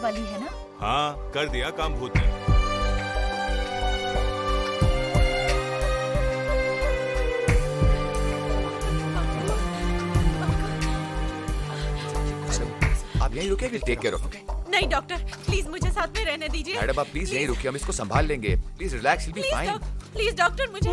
वाली है ना? हाँ, कर दिया काम भूत ने। आप यहीं रुके, विल टेक केयर ऑफ। नहीं डॉक्टर, प्लीज मुझे साथ में रहने दीजिए। मैडम आप प्लीज यहीं रुकिए, हम इसको संभाल लेंगे। Please relax, will be fine. Please doctor मुझे।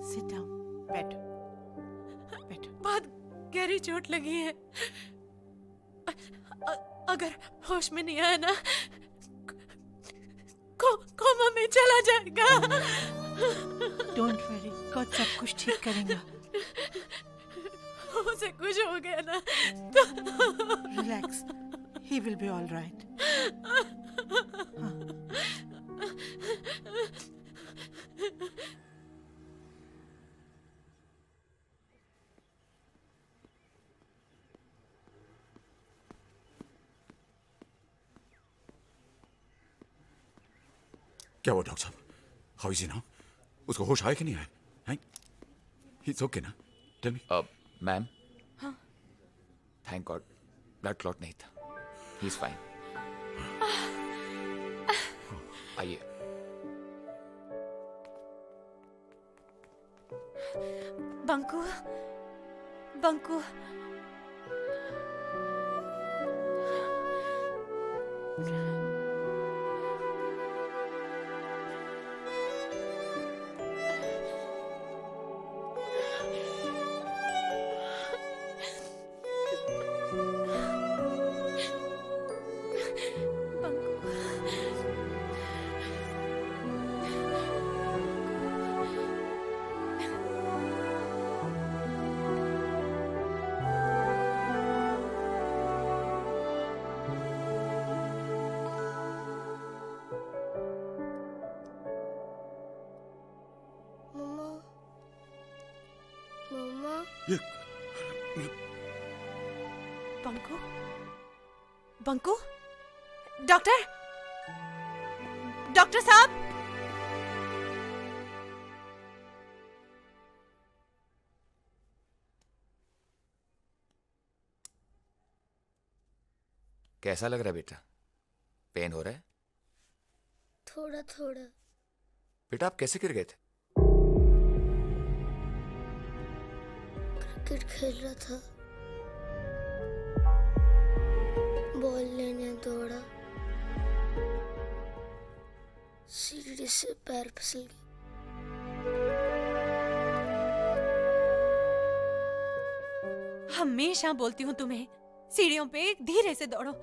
सिट डाउन, बैठो बैठो। बहुत गहरी चोट लगी है। अगर होश में नहीं आया ना, कोमा में चला जाएगा। डोंट वरी, गॉड सब कुछ ठीक करेगा। उसे कुछ हो गया ना relax, he will be all right. क्या हुआ डॉक्टर साहब? How is he now? उसको होश आया कि नहीं आया? हैं? He's okay ना? Tell me. Ma'am, thank God blood clot नहीं था। He is fine. आइए। बंकू, बंकू, बंकू, बंकू, डॉक्टर, डॉक्टर साहब। कैसा लग रहा है बेटा? पेन हो रहा है? थोड़ा थोड़ा। बेटा आप कैसे गिर गए थे? क्रिकेट खेल रहा था, बॉल लेने दौड़ा, सीढ़ी से पैर फिसल गया। हमेशा बोलती हूँ तुम्हें, सीढ़ियों पे धीरे से दौड़ो,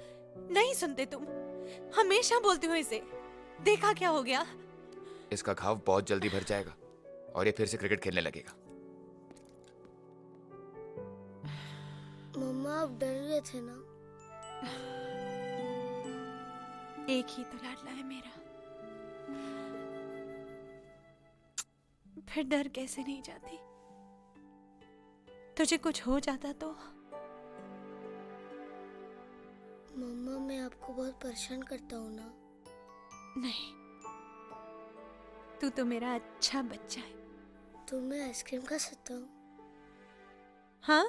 नहीं सुनते तुम। हमेशा बोलती हूँ इसे, देखा क्या हो गया? इसका घाव बहुत जल्दी भर जाएगा और ये फिर से क्रिकेट खेलने लगेगा। मम्मा आप डर गए थे ना? एक ही तो लाडला है मेरा, फिर डर कैसे नहीं जाती? तुझे कुछ हो जाता तो? मम्मा मैं आपको बहुत परेशान करता हूँ ना? नहीं, तू तो मेरा अच्छा बच्चा है। तो मैं आइसक्रीम खा सकता हूँ? हाँ?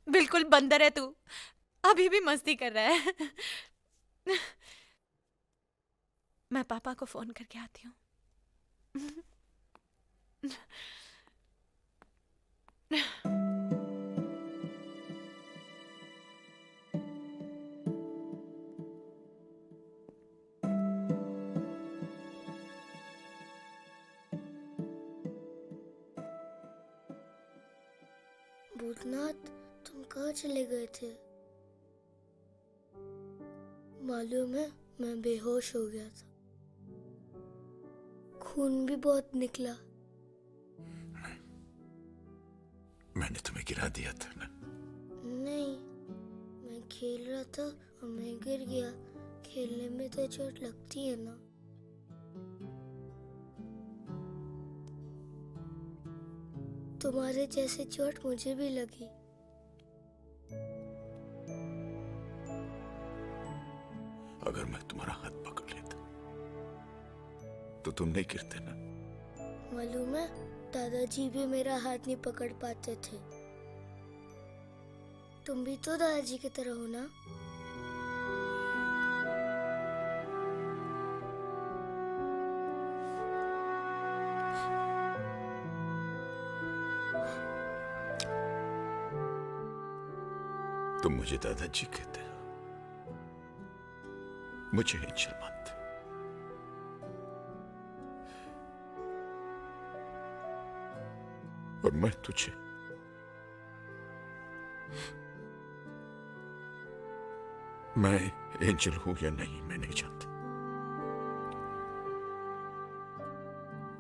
बिल्कुल बंदर है तू, अभी भी मस्ती कर रहा है। मैं पापा को फोन करके आती हूँ। भूतनाथ तुम कहाँ चले गए थे? मालूम है मैं बेहोश हो गया था, खून भी बहुत निकला। मैंने तुम्हें गिरा दिया था ना? नहीं, मैं खेल रहा था और मैं गिर गया। खेलने में तो चोट लगती है ना? तुम्हारे जैसे चोट मुझे भी लगी। अगर मैं तुम्हारा हाथ पकड़ लेता तो तुम नहीं गिरते ना। मालूम है, दादाजी भी मेरा हाथ नहीं पकड़ पाते थे। तुम भी तो दादाजी की तरह हो ना? तुम मुझे दादाजी कहते हो, मुझे एंजल मानते। और मैं तुझे मैं एंजल हूं या नहीं मैं नहीं जानता,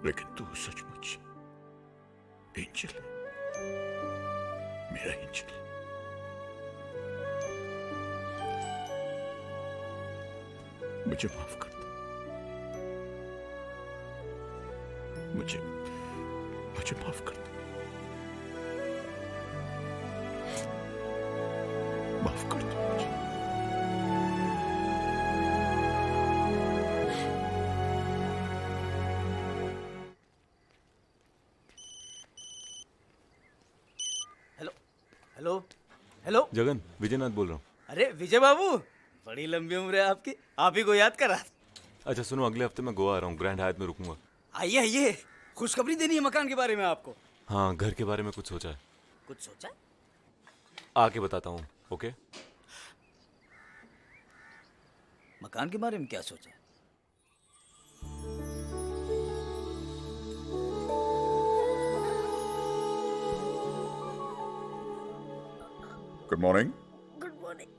लेकिन तू सचमुच एंजल है, मेरा एंजल। मुझे माफ कर दो, मुझे माफ कर दो, माफ कर दो मुझे। Hello hello hello. Jagan, Vijaynath बोल रहा हूँ। अरे विजय बाबू, बड़ी लंबी उम्र है आपकी, आप ही को याद करा। अच्छा सुनो, अगले हफ्ते मैं गोवा आ रहा हूँ, ग्रैंड हायत में रुकूंगा। आइए आइए, खुशखबरी देनी है मकान के बारे में आपको। हाँ, घर के बारे में कुछ सोचा है, कुछ सोचा? आके बताता हूँ। ओके? मकान के बारे में क्या सोचा? Good morning. Good morning.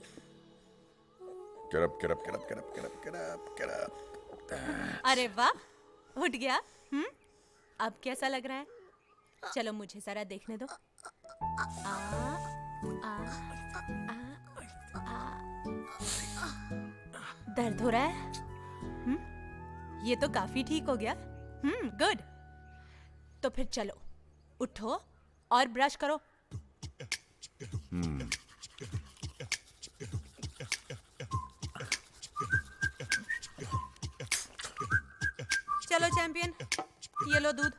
Get up, get up, get up, get up, get up, get up, get up. अरे वाह, उठ गया। अब कैसा लग रहा है? चलो मुझे जरा देखने दो। आ, आ, आ, आ। दर्द हो रहा है? ये तो काफी ठीक हो गया। गुड। तो फिर चलो, उठो और ब्रश करो। चलो चैंपियन, ये लो दूध।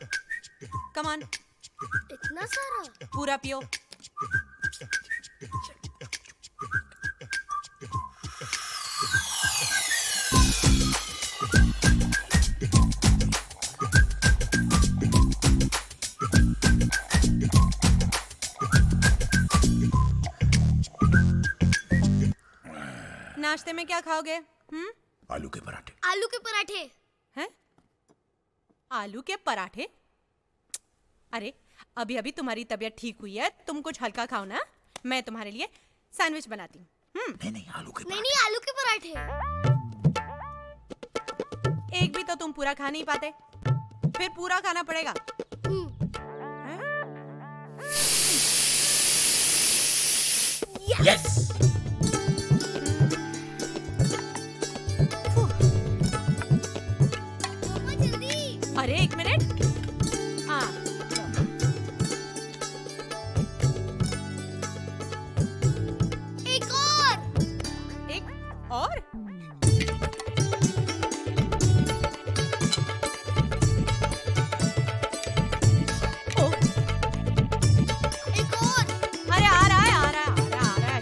कम ऑन, इतना सारा? पूरा पियो। नाश्ते में क्या खाओगे? आलू के पराठे। आलू के पराठे। हैं? आलू के पराठे? अरे अभी अभी तुम्हारी तबीयत ठीक हुई है, तुम कुछ हल्का खाओ ना। मैं तुम्हारे लिए सैंडविच बनाती हूँ। नहीं आलू के नहीं नहीं, आलू के पराठे। एक भी तो तुम पूरा खा नहीं पाते, फिर पूरा खाना पड़ेगा। यस। जल्दी। अरे एक मिनट। हाँ, एक और। एक और। ओ, एक और। अरे आ रहा है, आ रहा है, आ रहा है, आ रहा है।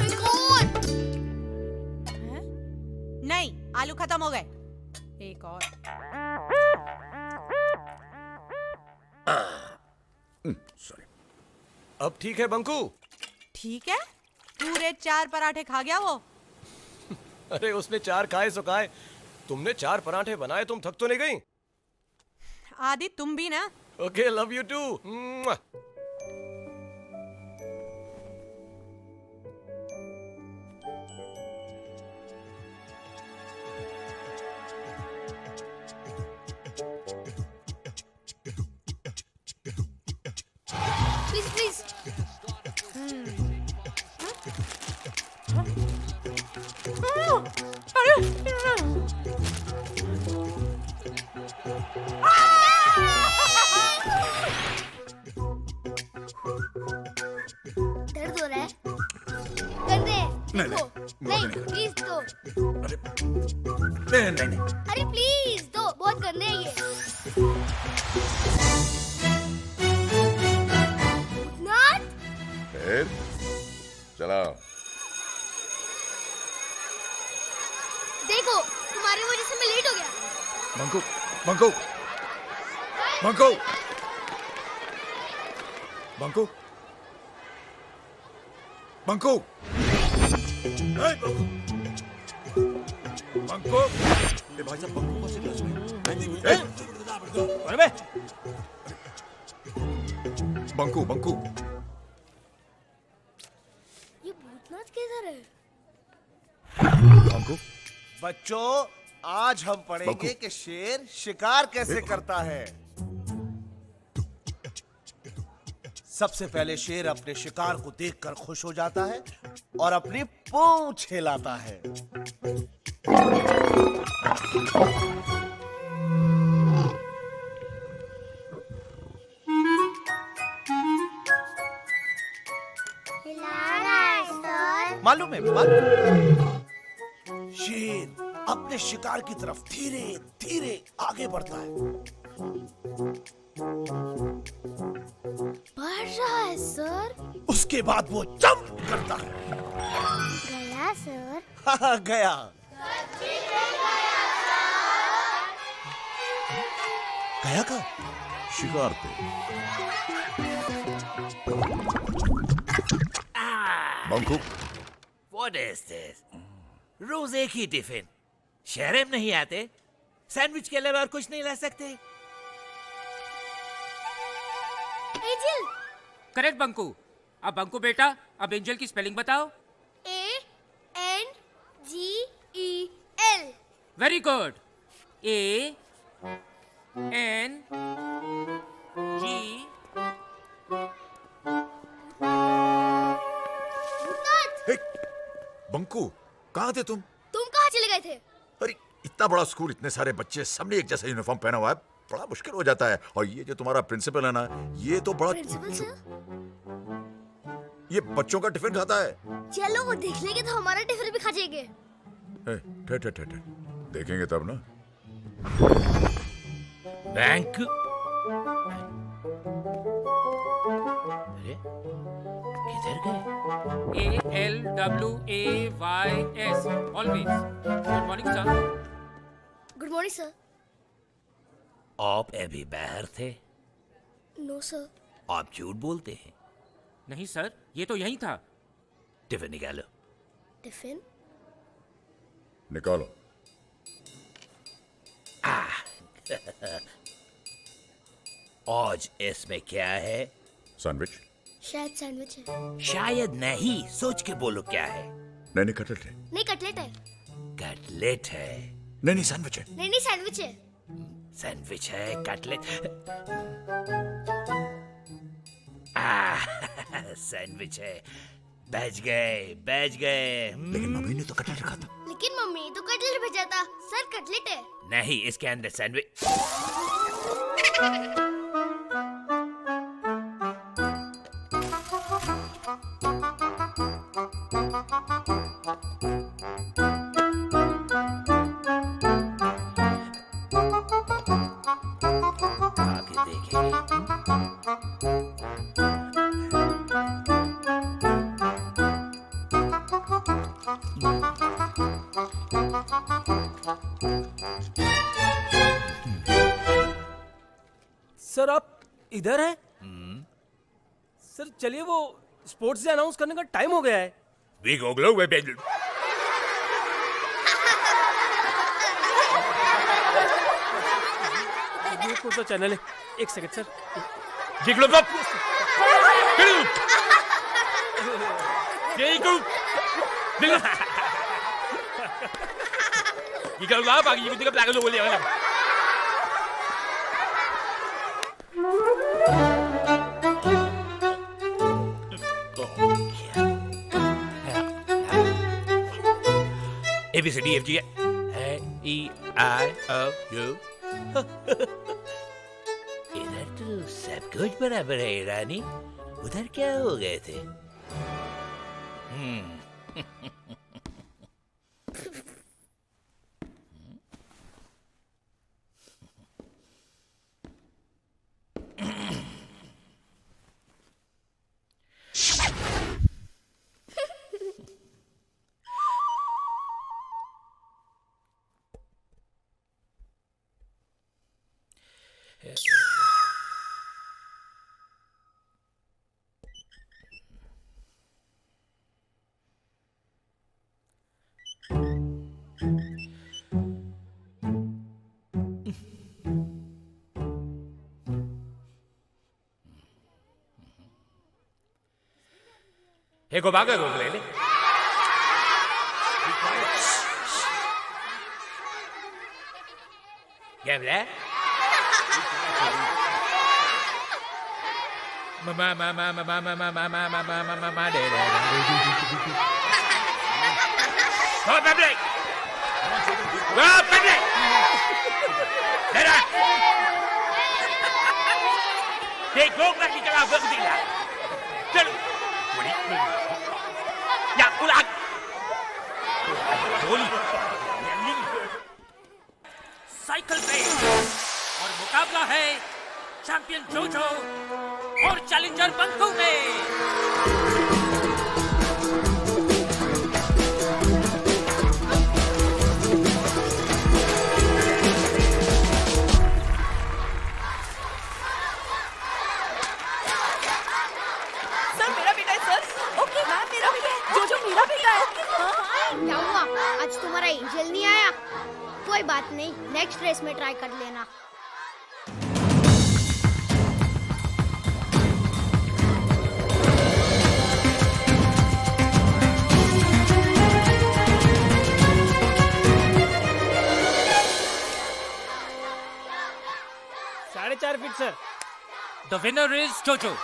एक और। हैं? नहीं, आलू खत्म हो गए। एक और। सॉरी। अब ठीक है बंकू? ठीक है, पूरे 4 पराठे खा गया वो। अरे उसने 4 खाए सो खाए, तुमने 4 पराठे बनाए, तुम थक तो नहीं गई? आदि तुम भी ना। Okay, love you too. Please please. दर्द हो रहा है? कर दे। नहीं देखो। नहीं प्लीज दो। नहीं नहीं नहीं अरे प्लीज दो, बहुत गंदे हैं ये। भूतनाथ, फिर चला। देखो तुम्हारी वजह से मैं लेट हो गया। बंकू बंकू बंकू बंकू बंकू ए, बंकू बंकू ए भाई साहब बंकू कौन से क्लास में ए, अरे बे, बंकू बंकू ये भूतनाथ किधर है? बंकू बच्चों, आज हम पढ़ेंगे बंकू। कि शेर शिकार कैसे करता है। सबसे पहले शेर अपने शिकार को देखकर खुश हो जाता है और अपनी पूंछ हिलाता है। मालूम है शेर अपने शिकार की तरफ धीरे धीरे आगे बढ़ता है। बढ़ रहा है सर। उसके बाद वो जंप करता है। गया सर। हाँ, गया। गया का शिकार पे। Banku What is this? रोज एक ही टिफिन। शहर में नहीं आते? सैंडविच के अलावा और कुछ नहीं ला सकते? एंजल। करेक्ट बंकू। अब बंकू बेटा, अब एंजल की स्पेलिंग बताओ। ANGEL। Very good. ANG। ए, बंकू कहाँ थे तुम कहाँ चले गए थे? अरे इतना बड़ा स्कूल, इतने सारे बच्चे, सबने एक जैसा यूनिफॉर्म पहना हुआ है, बड़ा मुश्किल हो जाता है। और ये जो तुम्हारा प्रिंसिपल है ना, ये तो बड़ा प्रिंसिपल सर? ये बच्चों का टिफिन खाता है। चलो वो देख लेंगे तो हमारा टिफिन भी खा जाएंगे। ठहर देखेंगे तब ना। बैंक। अरे किधर गए? ALWAYS always. Good morning sir. Good morning sir. आप अभी बाहर थे? No sir. आप झूठ बोलते हैं। नहीं सर, ये तो यही था। टिफिन निकालो। टिफिन? निकालो। आज इसमें क्या है? सैंडविच। शायद सैंडविच है। शायद नहीं, सोच के बोलो क्या है। नहीं कटलेट है। नहीं कटलेट है। कटलेट है। नहीं सैंडविच है। नहीं सैंडविच है। सैंडविच है, कटलेट। सैंडविच है। बच गए। लेकिन मम्मी ने तो कटलेट रखा था। लेकिन मम्मी तो कटलेट भेजा था। सर कटलेट है। नहीं, इसके अंदर सैंडविच। आगे देखेंगे। सर आप इधर हैं? सर चलिए, वो स्पोर्ट्स डे अनाउंस करने का टाइम हो गया है। ये कौन सा चैनल है? एक सेकंड सर। ABCDFG EIOU। इधर तो सब कुछ बराबर है रानी। उधर क्या हो गए थे? हे को बागा को ले ले Gel Mama de Go public Go public Dada Để gốc lại đi cho là vợ gì là Chân Ya ulang cycle race और मुकाबला है चैंपियन जोजो और चैलेंजर बंकू में सर मेरा बेटा है सर ओके मैम मेरा बेटा है जोजो मेरा बेटा है क्या हुआ आज तुम्हारा एंजल नहीं आया कोई बात नहीं नेक्स्ट रेस में ट्राई कर लेना साढ़े 4 feet sir the winner is जोजो